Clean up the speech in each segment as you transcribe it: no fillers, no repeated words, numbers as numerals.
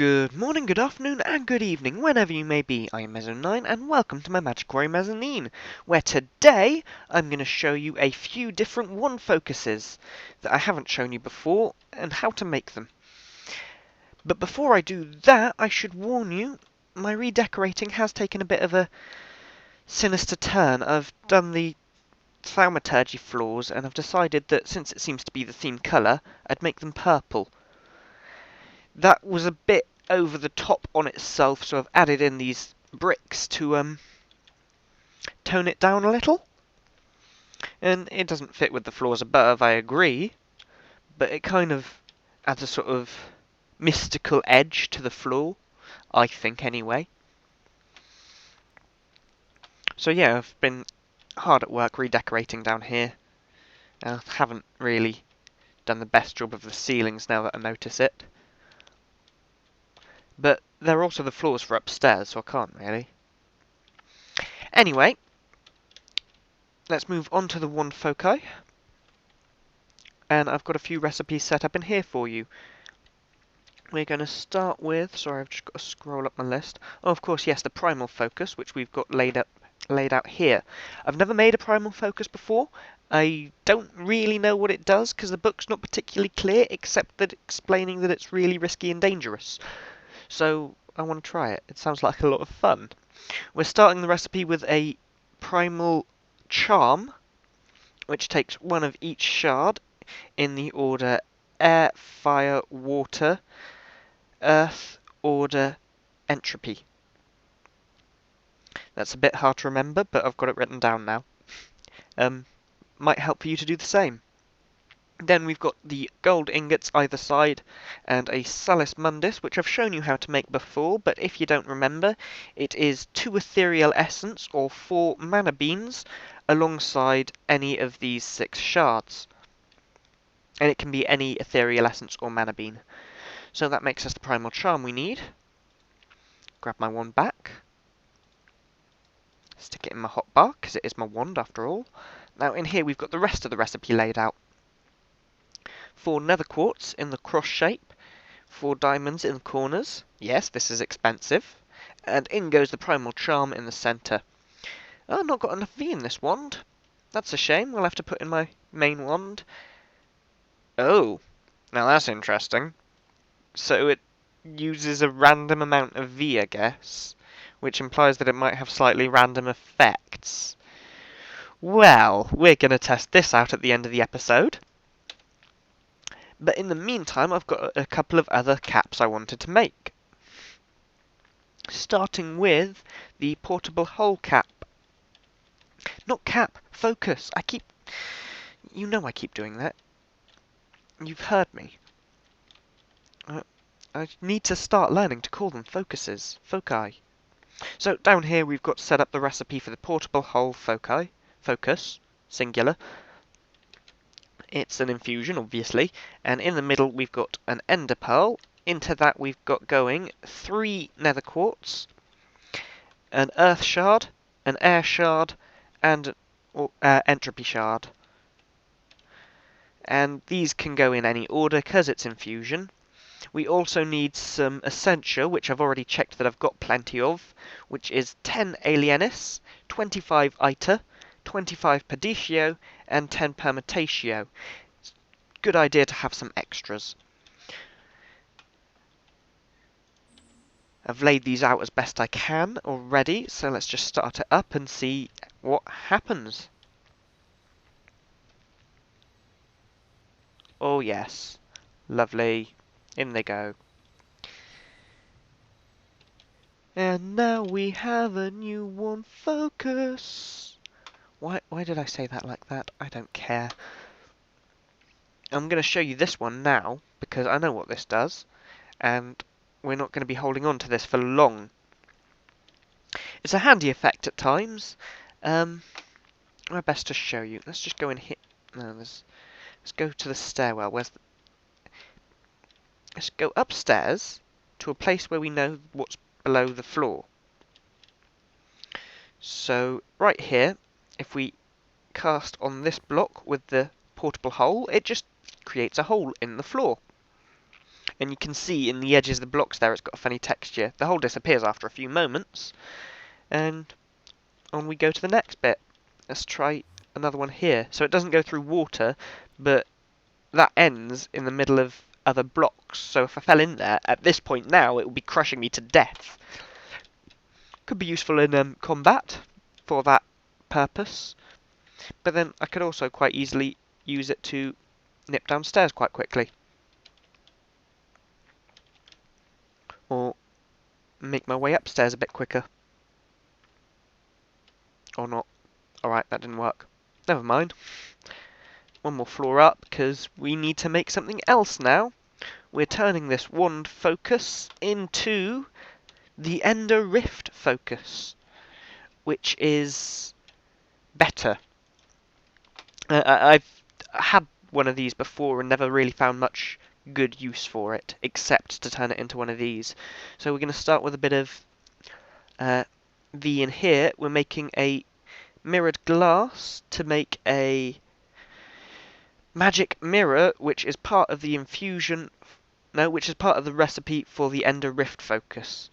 Good morning, good afternoon, and good evening, whenever you may be. I am Mezzo9, and welcome to my Magiquarry Mezzanine, where today I'm going to show you a few different wand focuses that I haven't shown you before, and how to make them. But before I do that, I should warn you, my redecorating has taken a bit of a sinister turn. I've done the thaumaturgy floors, and I've decided that since it seems to be the theme colour, I'd make them purple. That was a bit over the top on itself, so I've added in these bricks to tone it down a little. And it doesn't fit with the floors above, I agree, but it kind of adds a sort of mystical edge to the floor, I think anyway. So yeah, I've been hard at work redecorating down here. I haven't really done the best job of the ceilings now that I notice it. But they're also the floors for upstairs, so I can't really. Anyway, let's move on to the wand foci. And I've got a few recipes set up in here for you. We're going to start with, sorry, I've just got to scroll up my list. Oh, of course, yes, the primal focus, which we've got laid out here. I've never made a primal focus before. I don't really know what it does, because the book's not particularly clear, except that explaining that it's really risky and dangerous. So I want to try it. It sounds like a lot of fun. We're starting the recipe with a primal charm, which takes one of each shard in the order air, fire, water, earth, order, entropy. That's a bit hard to remember, but I've got it written down now. Might help for you to do the same. Then we've got the gold ingots either side, and a Salus Mundus, which I've shown you how to make before, but if you don't remember, it is 2 ethereal essence or 4 mana beans alongside any of these 6 shards. And it can be any ethereal essence or mana bean. So that makes us the primal charm we need. Grab my wand back. Stick it in my hotbar, because it is my wand after all. Now in here we've got the rest of the recipe laid out. 4 nether quartz in the cross shape, 4 diamonds in the corners. Yes, this is expensive. And in goes the primal charm in the centre. I've not got enough V in this wand. That's a shame. We'll have to put in my main wand. Oh, now that's interesting. So it uses a random amount of V, I guess, which implies that it might have slightly random effects. Well, we're going to test this out at the end of the episode. But in the meantime, I've got a couple of other caps I wanted to make. Starting with the portable hole cap. Not cap, focus. You know I keep doing that. You've heard me. I need to start learning to call them focuses. Foci. So down here we've got set up the recipe for the portable hole focus, singular. It's an infusion, obviously, and in the middle we've got an ender pearl. Into that we've got going 3 nether quartz, an earth shard, an air shard, and an entropy shard. And these can go in any order because it's infusion. We also need some essentia, which I've already checked that I've got plenty of, which is 10 alienis, 25 iter, 25 perditio, and 10 permutatio. It's a good idea to have some extras. I've laid these out as best I can already, so let's just start it up and see what happens. Oh yes, lovely. In they go. And now we have a new one focus. Why did I say that like that? I don't care. I'm going to show you this one now, because I know what this does, and we're not going to be holding on to this for long. It's a handy effect at times. My best to show you. Let's just go and hit... No, let's go to the stairwell. Let's go upstairs to a place where we know what's below the floor. So, right here, if we cast on this block with the portable hole, it just creates a hole in the floor. And you can see in the edges of the blocks there it's got a funny texture. The hole disappears after a few moments, and on we go to the next bit. Let's try another one here. So it doesn't go through water, but that ends in the middle of other blocks. So if I fell in there, at this point now, it would be crushing me to death. Could be useful in combat for that purpose. But then I could also quite easily use it to nip downstairs quite quickly. Or make my way upstairs a bit quicker. Or not. Alright, that didn't work. Never mind. One more floor up, because we need to make something else now. We're turning this wand focus into the Ender Rift focus, which is better. I've had one of these before and never really found much good use for it, except to turn it into one of these. So we're going to start with a bit of V in here. We're making a mirrored glass to make a magic mirror, which is part of the which is part of the recipe for the Ender Rift focus.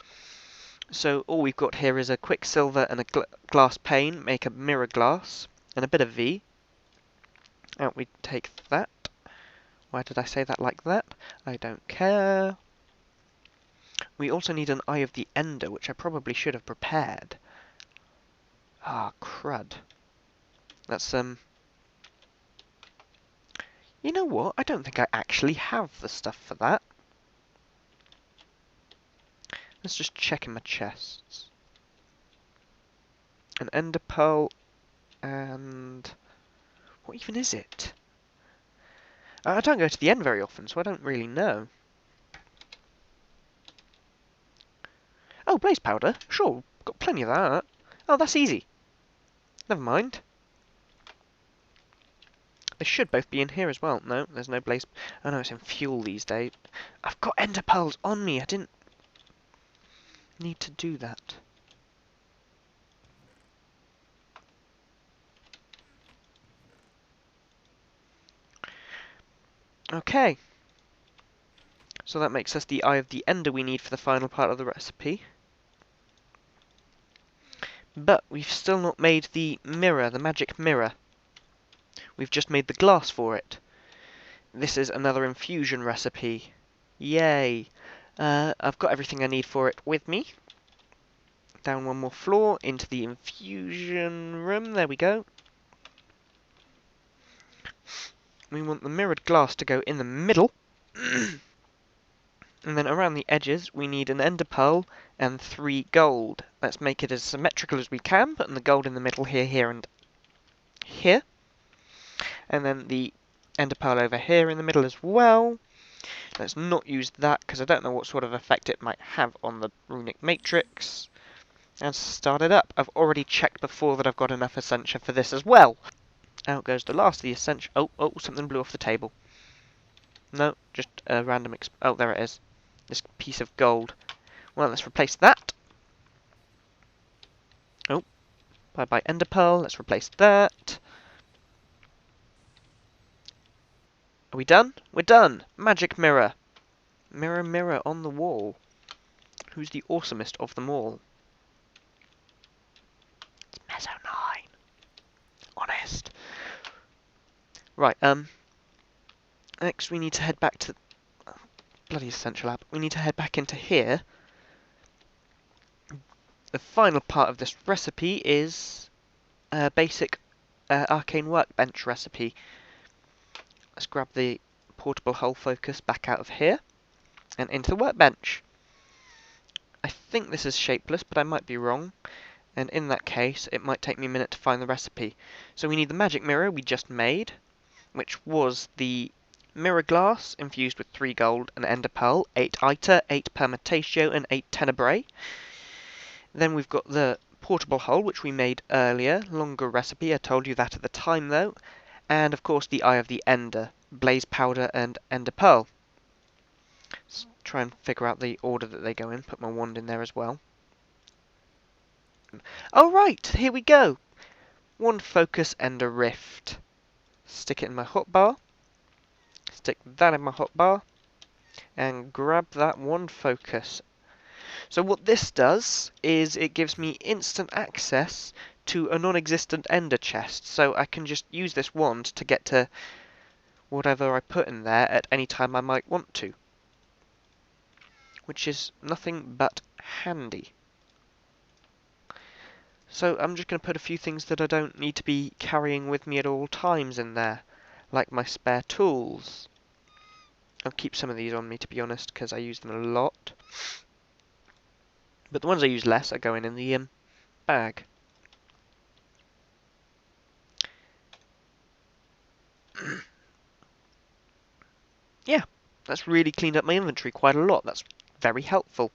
So all we've got here is a quicksilver and a glass pane, make a mirror glass, and a bit of V. Out we take that. Why did I say that like that? I don't care. We also need an Eye of the Ender, which I probably should have prepared. Ah, crud. That's, You know what? I don't think I actually have the stuff for that. Let's just check in my chests. An ender pearl and... what even is it? I don't go to the end very often, so I don't really know. Oh, blaze powder? Sure, got plenty of that. Oh, that's easy. Never mind. They should both be in here as well. No, there's no blaze... oh no, it's in fuel these days. I've got ender pearls on me. I didn't need to do that. Okay. So that makes us the Eye of the Ender we need for the final part of the recipe. But we've still not made the mirror, the magic mirror. We've just made the glass for it. This is another infusion recipe. Yay! I've got everything I need for it with me. Down one more floor, into the infusion room. There we go. We want the mirrored glass to go in the middle. And then around the edges, we need an ender pearl and 3 gold. Let's make it as symmetrical as we can, putting the gold in the middle here, here, and here. And then the ender pearl over here in the middle as well. Let's not use that, because I don't know what sort of effect it might have on the runic matrix. And start it up. I've already checked before that I've got enough Essentia for this as well. Out goes the last of the Essentia. Oh, something blew off the table. No, just a random oh, there it is. This piece of gold. Well, let's replace that. Oh, bye-bye ender pearl. Let's replace that. Are we done? We're done! Magic mirror. Mirror, mirror on the wall. Who's the awesomest of them all? It's Meso 9. Honest. Right, next we need to head back to... oh, bloody Essential Lab. We need to head back into here. The final part of this recipe is a basic arcane workbench recipe. Let's grab the portable hull focus back out of here and into the workbench. I think this is shapeless, but I might be wrong. And in that case, it might take me a minute to find the recipe. So we need the magic mirror we just made, which was the mirror glass infused with 3 gold and ender pearl, 8 iter, 8 permutatio, and 8 tenebrae. Then we've got the portable hull, which we made earlier, longer recipe, I told you that at the time though. And of course the Eye of the Ender, blaze powder and ender pearl. Let's try and figure out the order that they go in, put my wand in there as well. Oh right, here we go! Wand focus ender rift. Stick it in my hotbar. Stick that in my hotbar. and grab that one focus. So what this does is it gives me instant access to a non-existent ender chest, so I can just use this wand to get to whatever I put in there at any time I might want to, which is nothing but handy. So I'm just going to put a few things that I don't need to be carrying with me at all times in there, like my spare tools. I'll keep some of these on me, to be honest, because I use them a lot. But the ones I use less are going in the bag. Yeah, that's really cleaned up my inventory quite a lot. That's very helpful.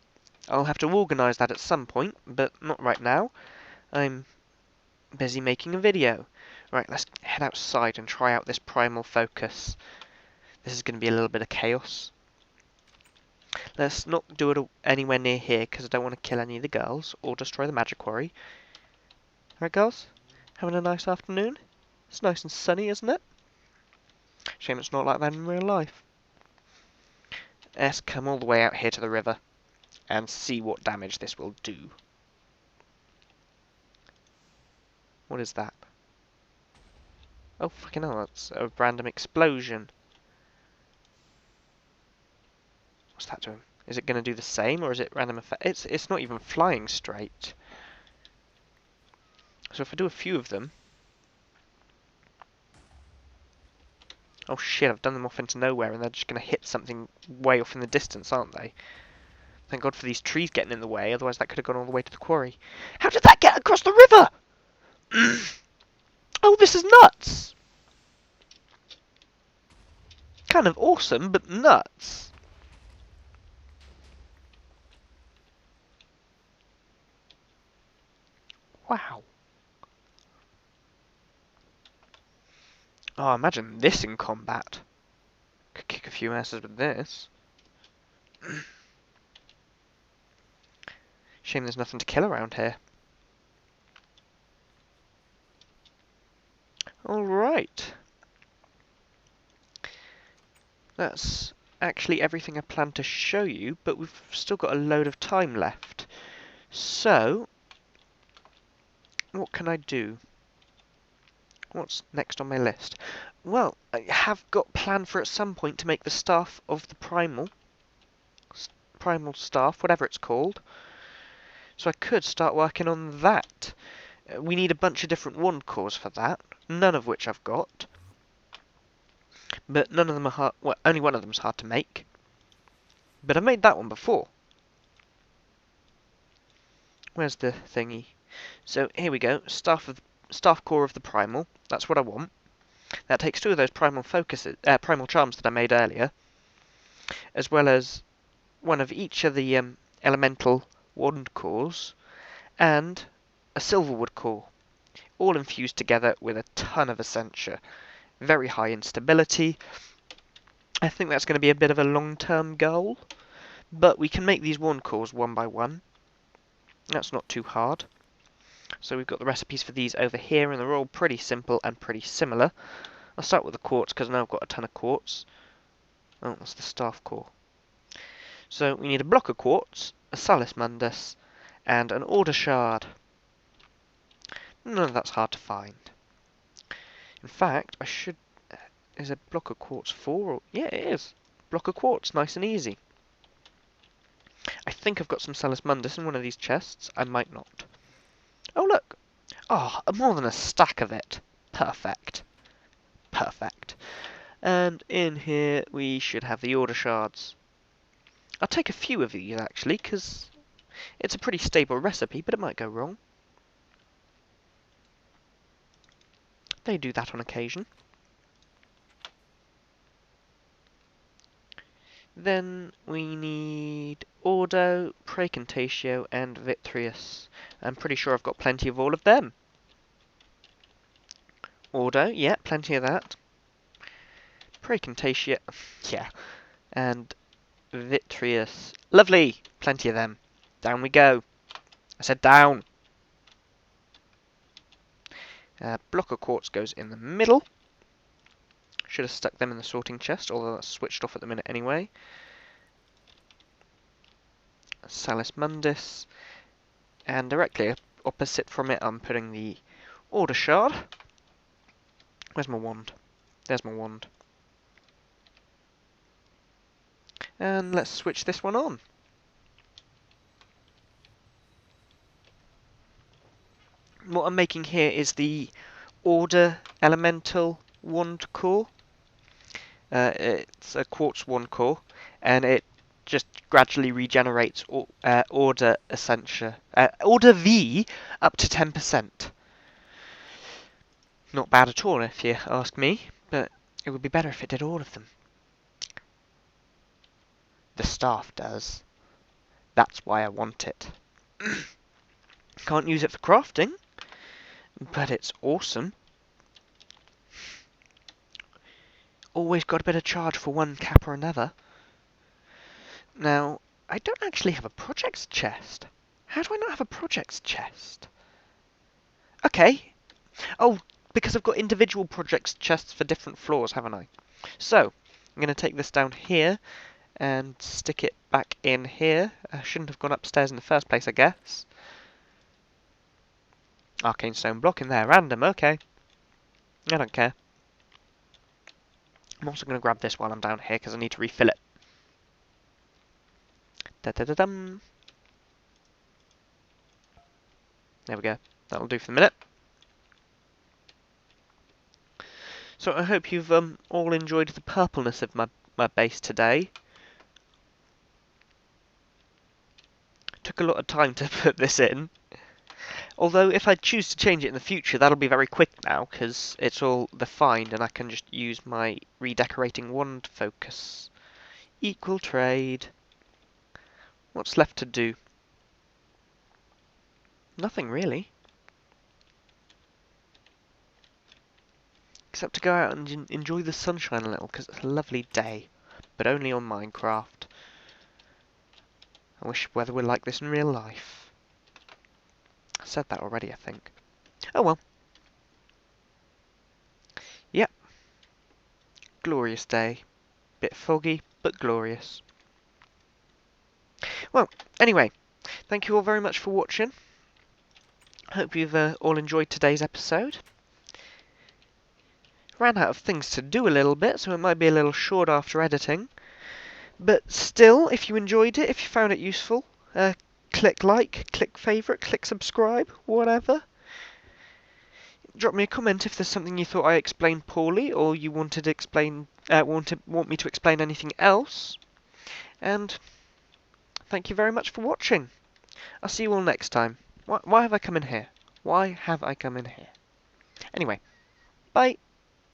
I'll have to organise that at some point, but not right now. I'm busy making a video. Right, let's head outside and try out this primal focus. This is going to be a little bit of chaos. Let's not do it anywhere near here, because I don't want to kill any of the girls, or destroy the Magiquarry. Right, girls? Having a nice afternoon? It's nice and sunny, isn't it? Shame it's not like that in real life. Let's come all the way out here to the river, and see what damage this will do. What is that? Oh, fucking hell, that's a random explosion. What's that doing? Is it going to do the same, or is it random effect? It's not even flying straight. So if I do a few of them... Oh shit, I've done them off into nowhere, and they're just going to hit something way off in the distance, aren't they? Thank God for these trees getting in the way, otherwise that could have gone all the way to the quarry. How did that get across the river? Oh, this is nuts! Kind of awesome, but nuts. Wow. Oh, imagine this in combat. Could kick a few asses with this. Shame there's nothing to kill around here. Alright. That's actually everything I planned to show you, but we've still got a load of time left. So, what can I do? What's next on my list? Well, I have got planned for at some point to make the staff of the primal staff, whatever it's called. So I could start working on that. We need a bunch of different wand cores for that, none of which I've got. But none of them are hard. Well, only one of them is hard to make. But I made that one before. Where's the thingy? So here we go. Staff core of the primal. That's what I want. That takes two of those primal primal charms that I made earlier, as well as one of each of the elemental wand cores, and a silverwood core, all infused together with a ton of essentia. Very high in stability. I think that's going to be a bit of a long-term goal, but we can make these wand cores one by one. That's not too hard. So we've got the recipes for these over here, and they're all pretty simple and pretty similar. I'll start with the quartz, because now I've got a ton of quartz. Oh, that's the staff core. So we need a block of quartz, a Salus Mundus, and an order shard. None of that's hard to find. In fact, I should... Is a block of quartz 4? Or, yeah, it is. Block of quartz, nice and easy. I think I've got some Salus Mundus in one of these chests. I might not. Oh, look. Oh, more than a stack of it. Perfect. Perfect. And in here we should have the order shards. I'll take a few of these, actually, because it's a pretty stable recipe, but it might go wrong. They do that on occasion. Then we need Ordo, Praecontatio, and Vitreous. I'm pretty sure I've got plenty of all of them. Ordo, yeah, plenty of that. Praecontatio, yeah. And Vitreous. Lovely! Plenty of them. Down we go. I said down. Block of quartz goes in the middle. Should have stuck them in the sorting chest, although that's switched off at the minute anyway. Salus Mundus, and directly opposite from it I'm putting the Order Shard. Where's my wand? There's my wand. And let's switch this one on. What I'm making here is the Order Elemental Wand Core. It's a quartz wand core, and it just gradually regenerates Order Essentia, Order V up to 10%. Not bad at all, if you ask me, but it would be better if it did all of them. The staff does. That's why I want it. Can't use it for crafting, but it's awesome. Always got a bit of charge for one cap or another. Now, I don't actually have a projects chest. How do I not have a projects chest? Okay. Oh, because I've got individual projects chests for different floors, haven't I? So, I'm going to take this down here and stick it back in here. I shouldn't have gone upstairs in the first place, I guess. Arcane stone block in there, random, okay. I don't care. I'm also going to grab this while I'm down here because I need to refill it. Da-da-da-dum. There we go. That'll do for the minute. So I hope you've all enjoyed the purpleness of my base today. Took a lot of time to put this in. Although if I choose to change it in the future, that'll be very quick now, because it's all defined and I can just use my redecorating wand focus. Equal trade. What's left to do? Nothing really. Except to go out and enjoy the sunshine a little, because it's a lovely day. But only on Minecraft. I wish weather were like this in real life. I said that already, I think. Oh well. Yep. Glorious day. Bit foggy, but glorious. Well, anyway, thank you all very much for watching. Hope you've all enjoyed today's episode. Ran out of things to do a little bit, so it might be a little short after editing. But still, if you enjoyed it, if you found it useful, click like, click favourite, click subscribe, whatever. Drop me a comment if there's something you thought I explained poorly, or you wanted to explain, want me to explain anything else. And thank you very much for watching. I'll see you all next time. Why have I come in here? Why have I come in here? Anyway, bye.